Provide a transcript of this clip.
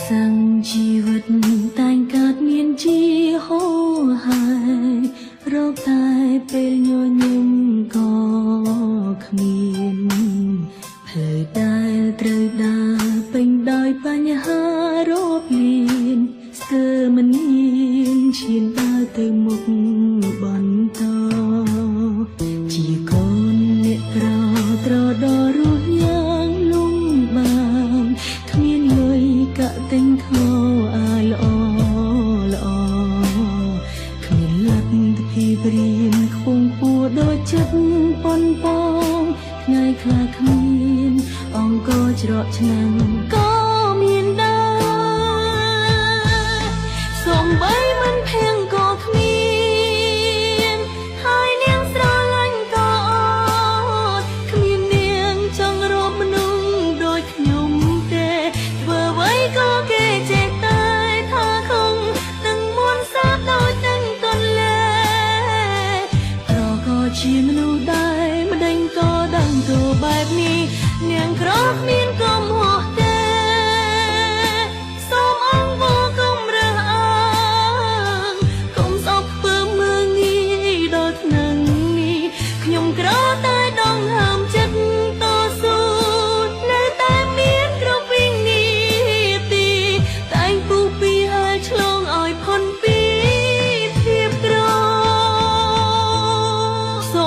សាំងជីវិតតែងកើតមានជាហូរហើយរកតែពេលញញឹមក៏គ្មានផ្លូវដែលត្រូវដើរពេញដោយបញ្ហារាប់លានស្ទើរមិនហ៊ានឈានដើរទៅមុខបន្តជាកូនអ្នកក្រត្រដល់រស់យ៉ាងលំបានគ្មានលុយកាក់ទិញខោអាយល្អល្អគ្មានលទ្ធភាពរៀនខ្ពង់ខ្ពស់ដូចចិត្តប៉ុនប៉ងថ្ងៃខ្លះគ្មានអង្គច្រកឆ្នាំងក៏មានដែរសូម្បីមិនភៀងក៏គ្មានហើយនាងស្រឡាញ់ក៏អត់គ្មាននាងចង់រកមនុស្សដូចខ្ញុំទេធ្វើអ្វីក៏គេចេះតែថាខឹងនឹងមួនសាដោយទាំងតនលែប្រក៏ជាមនុស្សដែរម្ដេចក៏ដឹងទៅបែបនេះនាងក្រគ្មានក៏